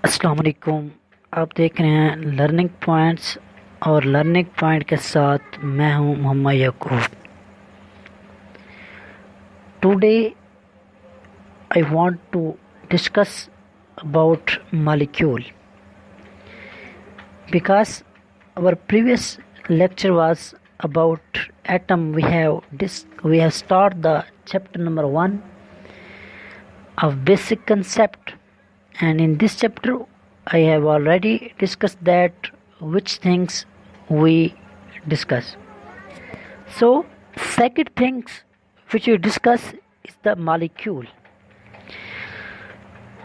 अस्सलाम वालेकुम। आप देख रहे हैं लर्निंग पॉइंट्स और लर्निंग पॉइंट के साथ मैं हूं Mohammad Yakub. Today I want to discuss about molecule because our previous lecture was about atom. We have started the chapter number 1 of basic concept, and in this chapter I have already discussed that which things we discuss. So second things which we discuss is the molecule.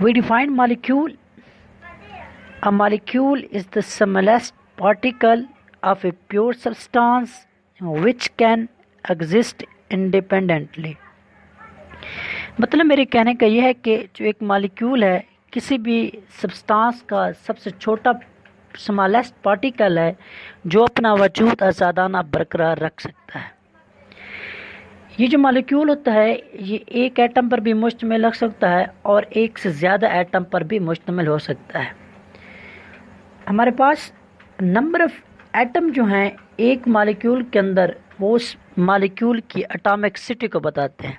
We define molecule. A molecule is the smallest particle of a pure substance which can exist independently. मतलब मेरे कहने का यह है कि जो एक molecule है किसी भी सब्सटेंस का सबसे छोटा स्मॉलेस्ट पार्टिकल है जो अपना वजूद आज़ादाना बरकरार रख सकता है। ये जो मॉलिक्यूल होता है ये एक एटम पर भी मुश्तमिल रख सकता है और एक से ज़्यादा एटम पर भी मुश्तमिल हो सकता है। हमारे पास नंबर ऑफ एटम जो हैं एक मॉलिक्यूल के अंदर वो उस मॉलिक्यूल की एटॉमिक सिटी को बताते हैं।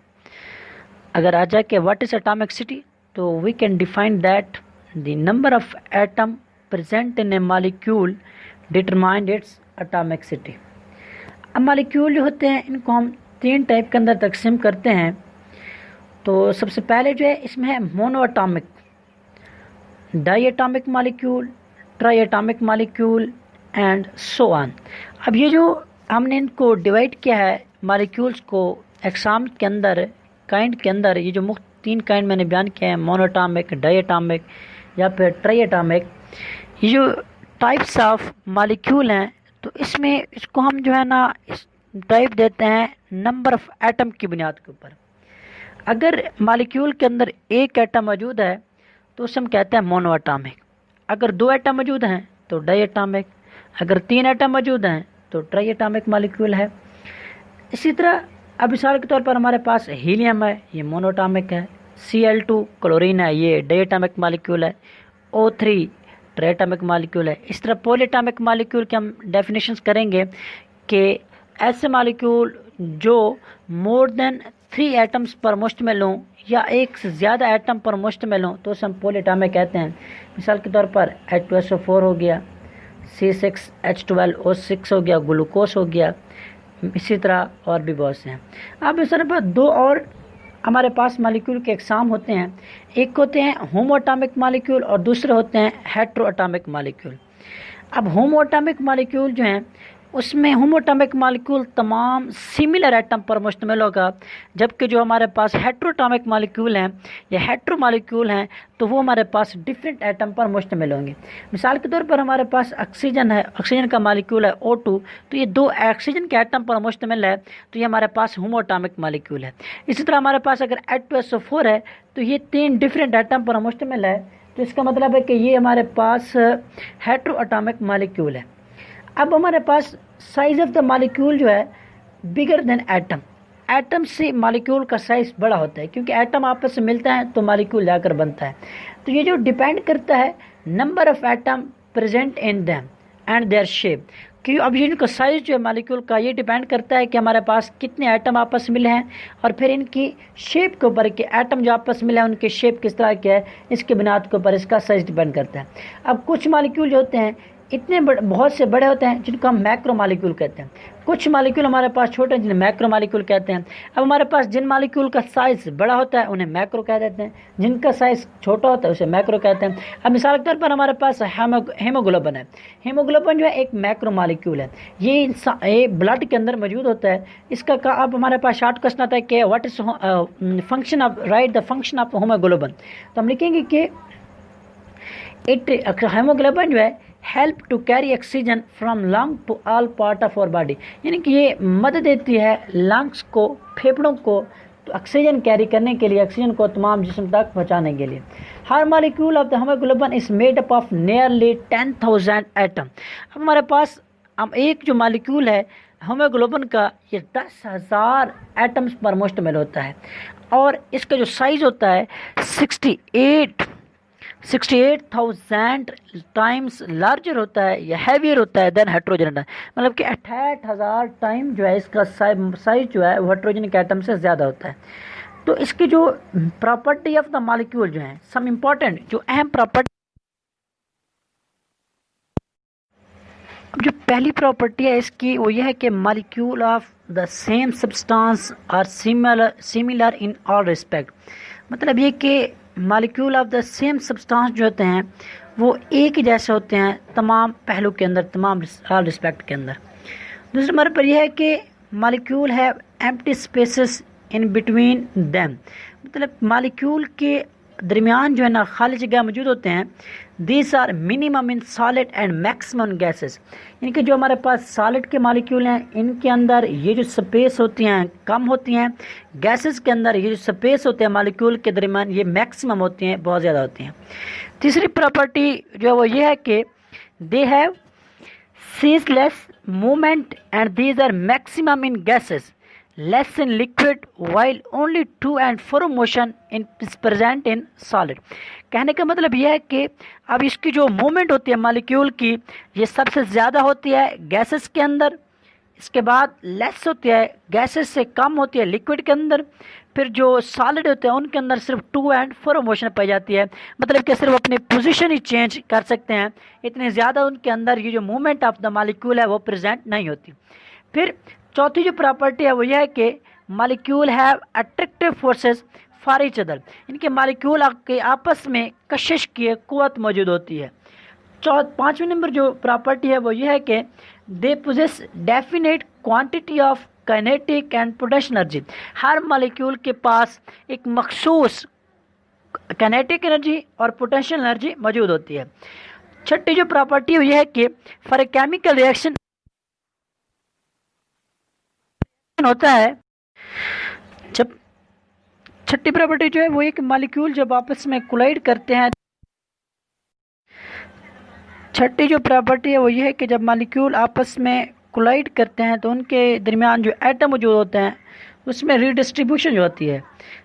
अगर आ जाए कि व्हाट इज़ एटॉमिक सिटी तो we can define that the number of atom present in a molecule determined its atomicity. अब मॉलिक्यूल जो होते हैं इनको हम 3 टाइप के अंदर तकसीम करते हैं। तो सबसे पहले जो है इसमें है monoatomic, diatomic molecule, triatomic molecule and so on. अब ये जो हमने इनको डिवाइड किया है मॉलिक्यूल्स को एग्जाम के अंदर काइंड के अंदर, ये जो मुख्त 3 काइंड मैंने बयान किए हैं मोनो एटॉमिक, डाई एटॉमिक या फिर ट्राई एटॉमिक, ये जो टाइप्स ऑफ मॉलिक्यूल हैं तो इसमें इसको हम जो है ना इस टाइप देते हैं नंबर ऑफ एटम की बुनियाद के ऊपर। अगर मॉलिक्यूल के अंदर एक एटम मौजूद है तो उसे हम कहते हैं मोनो एटॉमिक। अगर 2 एटम मौजूद हैं तो डाई एटॉमिक, अगर 3 एटम मौजूद हैं तो ट्राई एटॉमिक मॉलिक्यूल है। इसी तरह अब मिसाल के तौर पर हमारे पास हीलियम है, ये मोनो एटॉमिक है। Cl2 क्लोरीन है, ये डाई एटॉमिक मॉलिक्यूल है। O3 ट्राई एटॉमिक मॉलिक्यूल है। इस तरह पॉली एटॉमिक मॉलिक्यूल के हम डेफिनेशंस करेंगे कि ऐसे मॉलिक्यूल जो मोर देन 3 एटम्स पर मुश्तमिल हों या एक से ज़्यादा एटम पर मुश्तमिल हों तो उसे हम पॉली एटॉमिक कहते हैं। मिसाल के तौर पर H2SO4 हो गया, C6H12O6 हो गया, ग्लूकोस हो गया, इसी तरह और भी बहुत से हैं। अब इस तरह पर 2 और हमारे पास मॉलिक्यूल के एग्जाम होते हैं। एक होते हैं होमो एटॉमिक मॉलिक्यूल और दूसरे होते हैं हेट्रो एटॉमिक मॉलिक्यूल। अब होमो एटॉमिक मॉलिक्यूल जो हैं उसमें होमो एटॉमिक मॉलिक्यूल तमाम सिमिलर एटम पर मुश्तमिल होगा, जबकि जो हमारे पास हेट्रो एटॉमिक मॉलिक्यूल हैं या हेट्रो मॉलिक्यूल हैं तो वो हमारे पास डिफरेंट एटम पर मुश्तमिल होंगे। मिसाल के तौर पर हमारे पास ऑक्सीजन है, ऑक्सीजन का मॉलिक्यूल है O2, तो ये 2 ऑक्सीजन के एटम पर मुश्तमिल है तो ये हमारे पास होमो एटॉमिक मॉलिक्यूल है। इसी तरह हमारे पास अगर H2SO4 है तो ये 3 डिफरेंट एटम पर मुश्तमिल है, तो इसका मतलब है कि ये हमारे पास हेट्रो एटॉमिक मॉलिक्यूल है। अब हमारे पास साइज ऑफ द मॉलिक्यूल जो है बिगर देन एटम, एटम से मॉलिक्यूल का साइज बड़ा होता है क्योंकि एटम आपस में मिलता है तो मॉलिक्यूल जाकर बनता है। तो ये जो डिपेंड करता है number of atom present in them and their shape, कि अब ये इनका साइज जो है मॉलिक्यूल का ये डिपेंड करता है कि हमारे पास कितने एटम आपस में मिले हैं और फिर इनकी शेप के ऊपर कि एटम जो आपस में मिले हैं उनकी शेप किस तरह की है, इसके बुनियाद के ऊपर इसका साइज डिपेंड करता है। अब कुछ मॉलिक्यूल जो होते हैं इतने बहुत से बड़े होते हैं जिनको हम मैक्रो मॉलिक्यूल कहते हैं। कुछ मॉलिक्यूल हमारे पास छोटे हैं जिन्हें मैक्रो मॉलिक्यूल कहते हैं। अब हमारे पास जिन मॉलिक्यूल का साइज़ बड़ा होता है उन्हें मैक्रो कह देते हैं, जिनका साइज़ छोटा होता है उसे मैक्रो कहते हैं। अब मिसाल के तौर पर हमारे पास हीमोग्लोबिन है। हीमोग्लोबिन जो है एक मैक्रो मॉलिक्यूल है, ये ब्लड के अंदर मौजूद होता है। इसका अब हमारे पास शॉर्ट क्वेश्चन आता है कि what is function of right the function of haemoglobin, तो हम लिखेंगे कि हीमोग्लोबिन जो है help to carry oxygen from lung to all part of our body, यानी कि ये मदद देती है लंग्स को, फेफड़ों को तो ऑक्सीजन कैरी करने के लिए, ऑक्सीजन को तमाम जिस्म तक पहुंचाने के लिए। हर molecule of the haemoglobin is made up of nearly 10,000 atom. अब हमारे पास एक जो मॉलिक्यूल है हीमोग्लोबिन का ये 10,000 एटम्स पर मुश्तमिल होता है और इसका जो साइज़ होता है 68 68,000 टाइम्स लार्जर होता है या हैवियर होता है देन हाइड्रोजन एटम, मतलब कि 68,000 टाइम जो है इसका साइज जो है वो हाइड्रोजन एटम से ज़्यादा होता है। तो इसकी जो प्रॉपर्टी ऑफ द मॉलिक्यूल जो है, सम इम्पॉर्टेंट जो अहम प्रॉपर्टी, अब जो पहली प्रॉपर्टी है इसकी वो ये है कि molecule of the same substance are similar in all respect, मतलब ये कि molecule of the same substance जो होते हैं वो एक ही जैसे होते हैं तमाम पहलू के अंदर, तमाम ऑल रिस्पेक्ट के अंदर। दूसरे नंबर पर यह है कि molecule have empty spaces in between them, मतलब मॉलिक्यूल के दरमियान जो है ना खाली जगह मौजूद होते हैं। These are minimum in solid and maximum gases, इनके जो हमारे पास सॉलिड के मॉलिक्यूल हैं इनके अंदर ये जो स्पेस होती हैं कम होती हैं, गैसेस के अंदर ये जो स्पेस होते हैं मॉलिक्यूल के दरमियान ये मैक्सिमम होती हैं, बहुत ज़्यादा होती हैं। तीसरी प्रॉपर्टी जो है वो ये है कि they have ceaseless movement and these are maximum in gases, less in liquid, while only to and fro motion is present in solid। कहने का मतलब यह है कि अब इसकी जो मूवमेंट होती है मॉलिक्यूल की ये सबसे ज़्यादा होती है गैसेस के अंदर, इसके बाद लेस होती है गैसेस से कम होती है लिक्विड के अंदर, फिर जो सॉलिड होते हैं उनके अंदर सिर्फ टू एंड फ्रो मोशन पाई जाती है, मतलब कि सिर्फ अपनी पोजीशन ही चेंज कर सकते हैं, इतनी ज़्यादा उनके अंदर ये जो मूवमेंट ऑफ द मॉलिक्यूल है वो प्रेजेंट नहीं होती। फिर चौथी जो प्रॉपर्टी है वो यह है कि molecule have attractive forces for each other, इनके मॉलिक्यूल के आपस में कशिश की कुव्वत मौजूद होती है। पाँचवें नंबर जो प्रॉपर्टी है वो ये है कि they possess definite quantity of kinetic and potential energy, her molecule के पास एक मखसूस काइनेटिक एनर्जी और पोटेंशियल एनर्जी मौजूद होती है। छठी जो प्रॉपर्टी है ये है कि फॉर ए केमिकल रिएक्शन होता है, जब छठी प्रॉपर्टी जो है वो एक मॉलिक्यूल जब आपस में कोलाइड करते हैं, छठी जो प्रॉपर्टी है वो ये है कि जब मॉलिक्यूल आपस में कोलाइड करते हैं तो उनके दरमियान जो एटम जो होते हैं उसमें रीडिस्ट्रीब्यूशन जो होती है,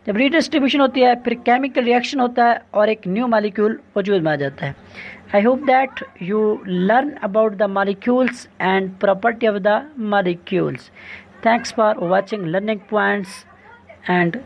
जब रीडिस्ट्रीब्यूशन होती है फिर केमिकल रिएक्शन होता है और एक न्यू मॉलिक्यूल वजूद में आ जाता है। I hope that you learn about the molecules and property of the molecules. Thanks for watching learning points and